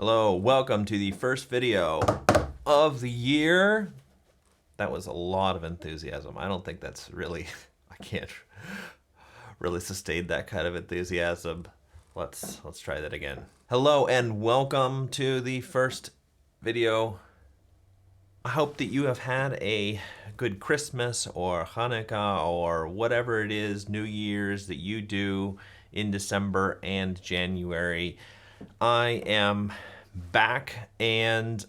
Hello, welcome to the first video of the year. That was a lot of enthusiasm. I don't think that's really, I can't really sustain that kind of enthusiasm. Let's try that again. Hello and welcome to the first video. I hope that you have had a good Christmas or Hanukkah or whatever it is, New Year's that you do in December and January. I am back and,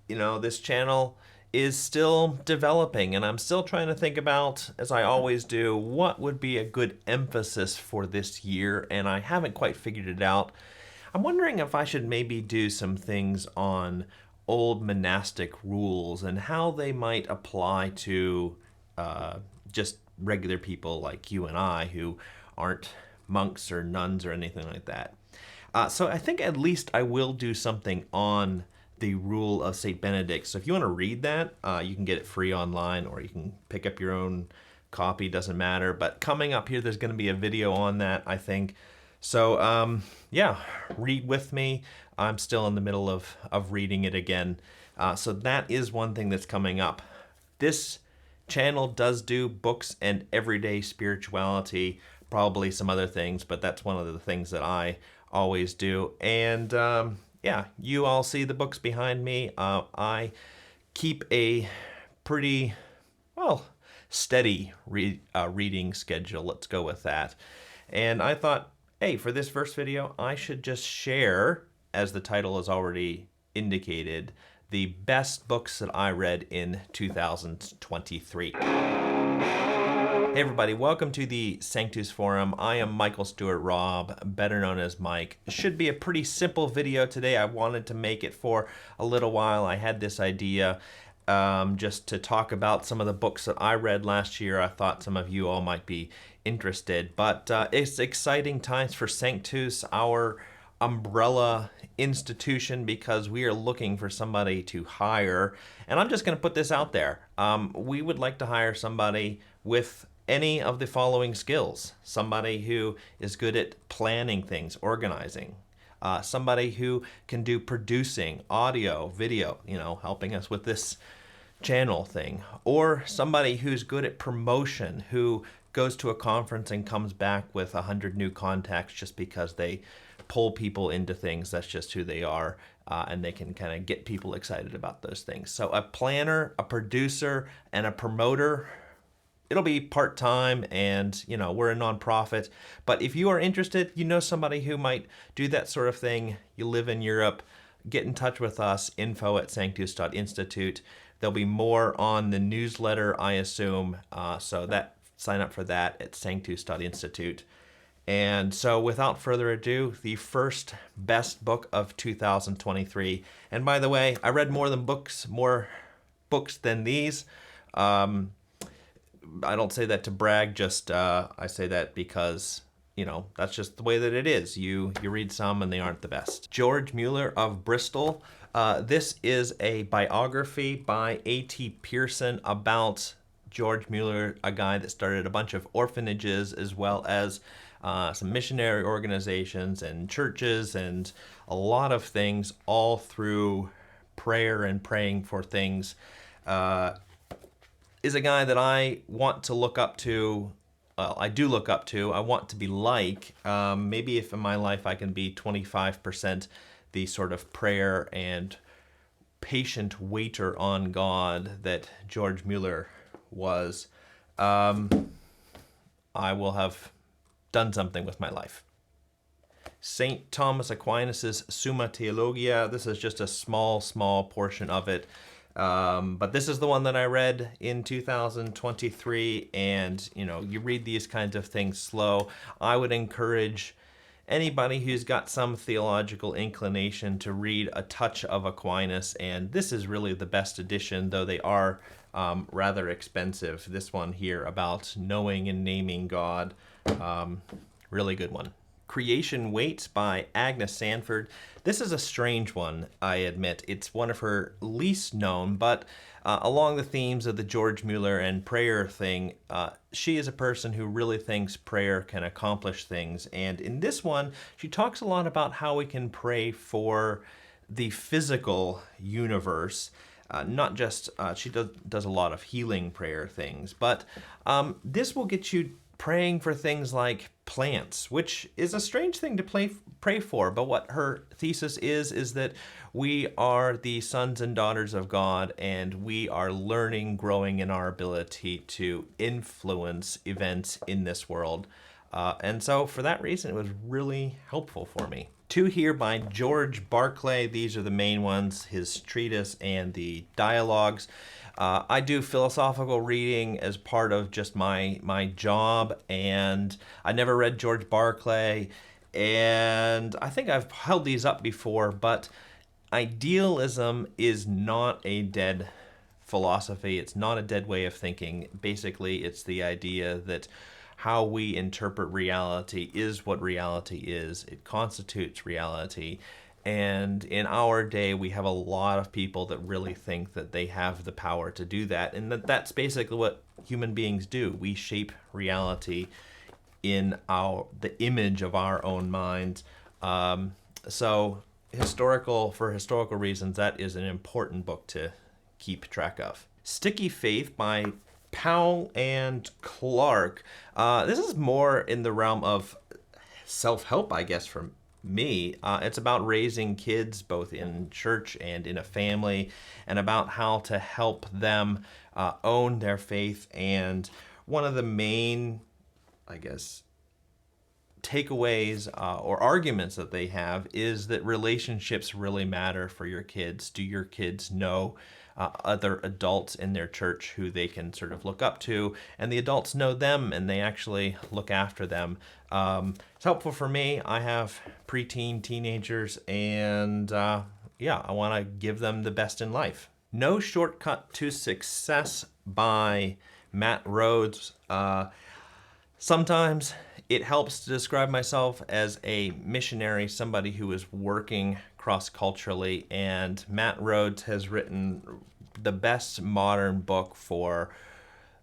this channel is still developing and I'm still trying to think about, as I always do, what would be a good emphasis for this year, and I haven't quite figured it out. I'm wondering if I should maybe do some things on old monastic rules and how they might apply to just regular people like you and I who aren't monks or nuns or anything like that. So I think at least I will do something on the rule of St. Benedict. So if you want to read that, you can get it free online or you can pick up your own copy, doesn't matter. But coming up here, there's going to be a video on that, I think. So yeah, read with me. I'm still in the middle of reading it again. So that is one thing that's coming up. This channel does do books and everyday spirituality, probably some other things, but that's one of the things that I always do. And yeah, you all see the books behind me. I keep a pretty, steady reading schedule. Let's go with that. And I thought, hey, for this first video, I should just share, as the title has already indicated, the best books that I read in 2023. Hey everybody, welcome to the Sanctus Forum. I am Michael Stewart Robb, better known as Mike. It should be a pretty simple video today. I wanted to make it for a little while. I had this idea just to talk about some of the books that I read last year. I thought some of you all might be interested, but it's exciting times for Sanctus, our umbrella institution, because we are looking for somebody to hire. And I'm just going to put this out there. We would like to hire somebody with any of the following skills. Somebody who is good at planning things, organizing. Somebody who can do producing, audio, video, helping us with this channel thing. Or somebody who's good at promotion, who goes to a conference and comes back with 100 new contacts just because they pull people into things. That's just who they are. And they can kind of get people excited about those things. So a planner, a producer, and a promoter. It'll be part-time, and we're a nonprofit, but if you are interested, somebody who might do that sort of thing, you live in Europe, get in touch with us, info@sanctus.institute. There'll be more on the newsletter, I assume, so sign up for that at sanctus.institute. And so without further ado, the first best book of 2023. And by the way, I read more books than these. I don't say that to brag, just I say that because, that's just the way that it is. You read some and they aren't the best. George Mueller of Bristol. This is a biography by A.T. Pierson about George Mueller, a guy that started a bunch of orphanages as well as some missionary organizations and churches and a lot of things, all through prayer and praying for things. Is a guy that I want to look up to. Well, I do look up to. I want to be like. Maybe if in my life I can be 25% the sort of prayer and patient waiter on God that George Mueller was, I will have done something with my life. St. Thomas Aquinas' Summa Theologia. This is just a small portion of it. But this is the one that I read in 2023, and you read these kinds of things slow. I would encourage anybody who's got some theological inclination to read a touch of Aquinas, and this is really the best edition, though they are rather expensive. This one here about knowing and naming God, really good one. Creation Waits by Agnes Sanford. This is a strange one, I admit. It's one of her least known, but along the themes of the George Mueller and prayer thing, she is a person who really thinks prayer can accomplish things. And in this one, she talks a lot about how we can pray for the physical universe. Not just, she does a lot of healing prayer things, but this will get you praying for things like plants, which is a strange thing to pray for. But what her thesis is that we are the sons and daughters of God, and we are learning, growing in our ability to influence events in this world. And so for that reason, it was really helpful for me. Two here by George Barclay. These are the main ones, his treatise and the dialogues. I do philosophical reading as part of just my job, and I never read George Barclay, and I think I've held these up before, but idealism is not a dead philosophy. It's not a dead way of thinking. Basically, it's the idea that how we interpret reality is what reality is. It constitutes reality. And in our day, we have a lot of people that really think that they have the power to do that. And that's basically what human beings do. We shape reality in the image of our own minds. So for historical reasons, that is an important book to keep track of. Sticky Faith by Powell and Clark. This is more in the realm of self-help, I guess, for me. It's about raising kids both in church and in a family, and about how to help them own their faith. And one of the main, I guess, takeaways or arguments that they have is that relationships really matter for your kids. Do your kids know other adults in their church who they can sort of look up to, and the adults know them and they actually look after them? It's helpful for me. I have preteen teenagers, and I want to give them the best in life. No Shortcut to Success by Matt Rhodes. Sometimes it helps to describe myself as a missionary, somebody who is working cross-culturally, and Matt Rhodes has written the best modern book for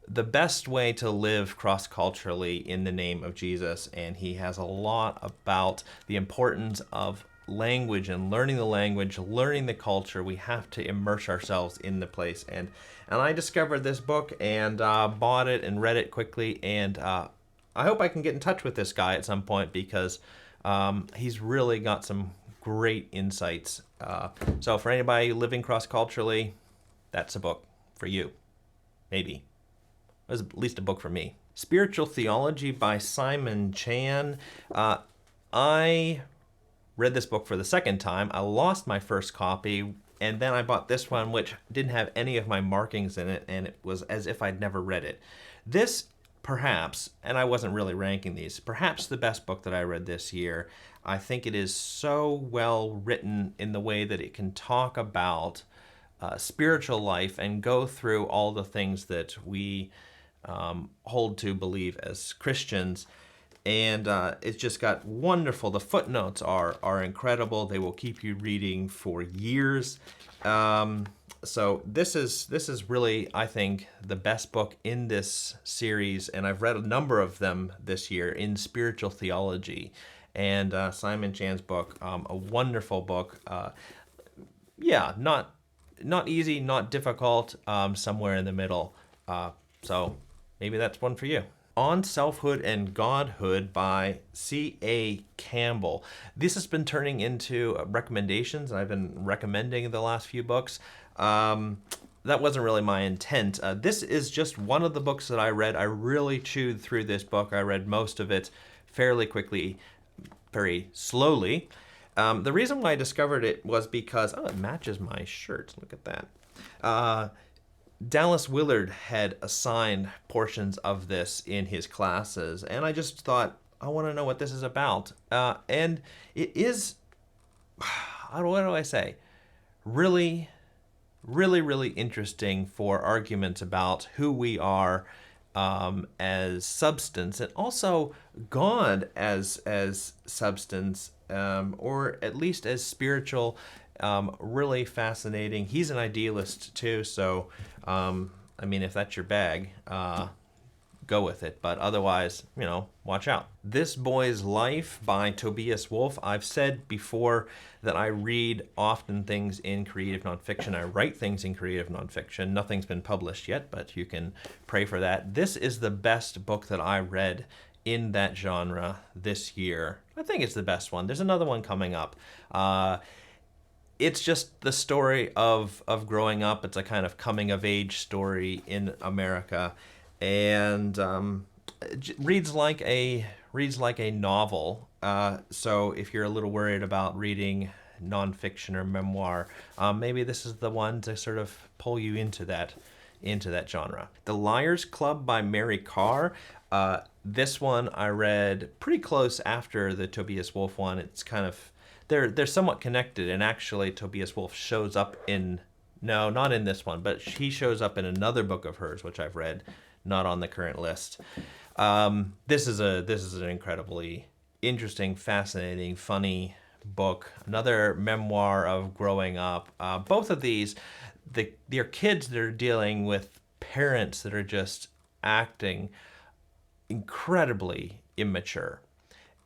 the best way to live cross-culturally in the name of Jesus. And he has a lot about the importance of language and learning the language, learning the culture. We have to immerse ourselves in the place. And I discovered this book and bought it and read it quickly, and I hope I can get in touch with this guy at some point, because he's really got some great insights. So for anybody living cross-culturally, that's a book for you. Maybe. It was at least a book for me. Spiritual Theology by Simon Chan. I read this book for the second time. I lost my first copy, and then I bought this one, which didn't have any of my markings in it, and it was as if I'd never read it. This perhaps, and I wasn't really ranking these, perhaps the best book that I read this year. I think it is so well written in the way that it can talk about spiritual life and go through all the things that we hold to believe as Christians. And it's just got wonderful. The footnotes are incredible. They will keep you reading for years. So this is really, I think, the best book in this series, and I've read a number of them this year in spiritual theology. And Simon Chan's book, a wonderful book. Not easy, not difficult, somewhere in the middle. So maybe that's one for you. On Selfhood and Godhood by C.A. Campbell. This has been turning into recommendations, and I've been recommending the last few books. That wasn't really my intent. This is just one of the books that I read. I really chewed through this book. I read most of it fairly quickly, very slowly. The reason why I discovered it was because, it matches my shirt. Look at that. Dallas Willard had assigned portions of this in his classes, and I just thought, I want to know what this is about. And it is, what do I say? Really, really, really interesting for arguments about who we are as substance, and also God as substance, or at least as spiritual. Really fascinating. He's an idealist too, so if that's your bag, go with it. But otherwise, watch out. This Boy's Life by Tobias Wolff. I've said before that I read often things in creative nonfiction. I write things in creative nonfiction. Nothing's been published yet, but you can pray for that. This is the best book that I read in that genre this year. I think it's the best one. There's another one coming up. It's just the story of growing up. It's a kind of coming of age story in America, and reads like a novel. So if you're a little worried about reading nonfiction or memoir, maybe this is the one to sort of pull you into that genre. The Liars Club by Mary Karr. This one I read pretty close after the Tobias Wolff one. It's kind of they're somewhat connected, and actually Tobias Wolff shows up in not in this one, but he shows up in another book of hers, which I've read, not on the current list. This is an incredibly interesting, fascinating, funny book. Another memoir of growing up. Both of these, they're kids that are dealing with parents that are just acting incredibly immature,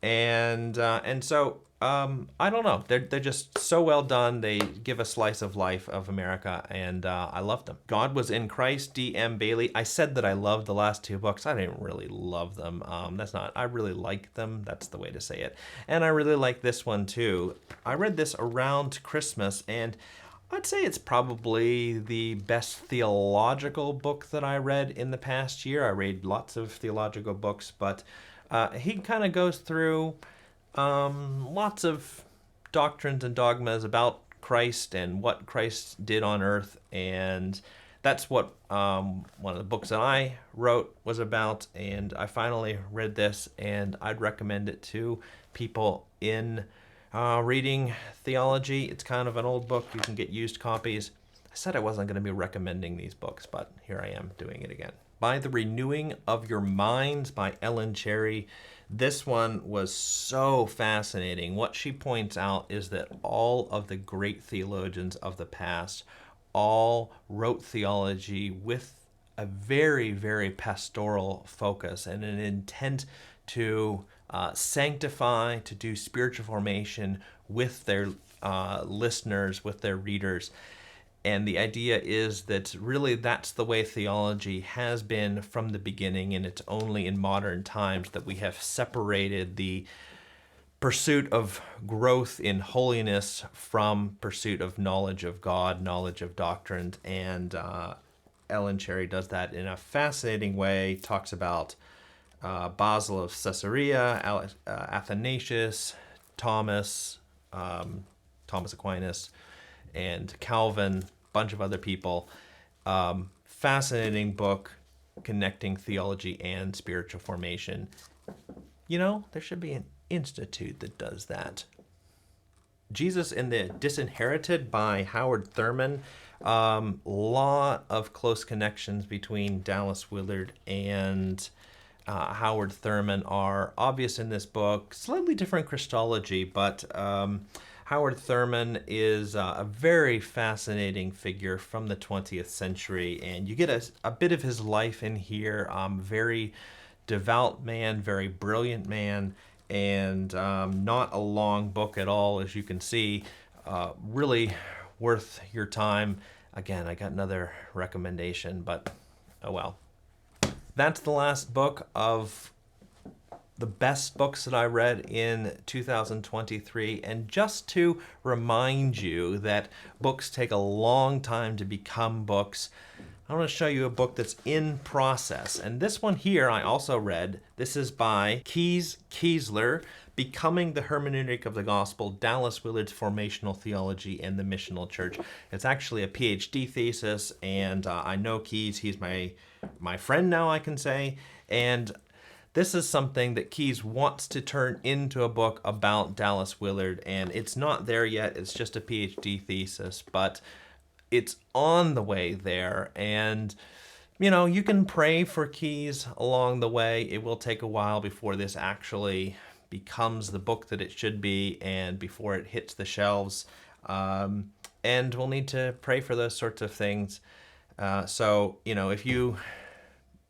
and so I don't know. They're just so well done. They give a slice of life of America, and I love them. God Was in Christ, D.M. Bailey. I said that I loved the last two books. I didn't really love them. I really like them. That's the way to say it. And I really like this one too. I read this around Christmas, and I'd say it's probably the best theological book that I read in the past year. I read lots of theological books, but he kind of goes through lots of doctrines and dogmas about Christ and what Christ did on earth, and that's what one of the books that I wrote was about. And I finally read this, and I'd recommend it to people in reading theology. It's kind of an old book. You can get used copies. I said I wasn't going to be recommending these books, but here I am doing it again. By the Renewing of Your Minds by Ellen Cherry. This one was so fascinating. What she points out is that all of the great theologians of the past all wrote theology with a very, very pastoral focus and an intent to sanctify, to do spiritual formation with their listeners, with their readers. And the idea is that really that's the way theology has been from the beginning, and it's only in modern times that we have separated the pursuit of growth in holiness from pursuit of knowledge of God, knowledge of doctrine. And Ellen Cherry does that in a fascinating way, talks about Basil of Caesarea, Athanasius, Thomas Aquinas, and Calvin, bunch of other people. Fascinating book connecting theology and spiritual formation. There should be an institute that does that. Jesus and the Disinherited by Howard Thurman. Lot of close connections between Dallas Willard and Howard Thurman are obvious in this book. Slightly different Christology, but Howard Thurman is a very fascinating figure from the 20th century, and you get a bit of his life in here. Very devout man, very brilliant man, and not a long book at all, as you can see. Really worth your time. Again, I got another recommendation, but oh well. That's the last book of the best books that I read in 2023. And just to remind you that books take a long time to become books, I want to show you a book that's in process. And this one here I also read. This is by Kiesler, Becoming the Hermeneutic of the Gospel, Dallas Willard's Formational Theology and the Missional Church. It's actually a PhD thesis, and I know Keyes. He's my friend now, I can say. And this is something that Keyes wants to turn into a book about Dallas Willard, and it's not there yet. It's just a PhD thesis, but it's on the way there. And you can pray for Keyes along the way. It will take a while before this actually becomes the book that it should be, and before it hits the shelves. And we'll need to pray for those sorts of things. So if you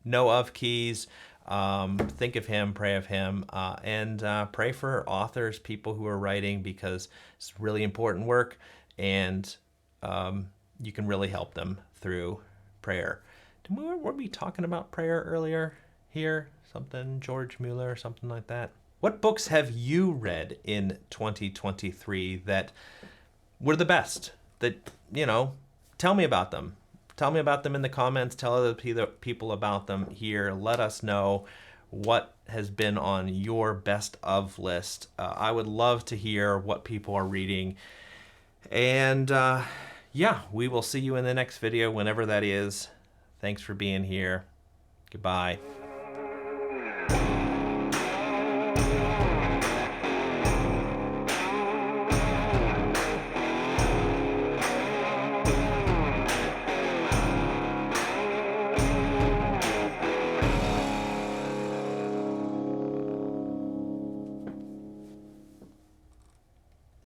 know of Keys, think of him, pray of him, and pray for authors, people who are writing, because it's really important work, and you can really help them through prayer. Were we talking about prayer earlier here? Something, George Mueller, something like that. What books have you read in 2023 that were the best? That, you know, tell me about them. Tell me about them in the comments. Tell other people about them here. Let us know what has been on your best of list. I would love to hear what people are reading. And yeah, we will see you in the next video, whenever that is. Thanks for being here. Goodbye.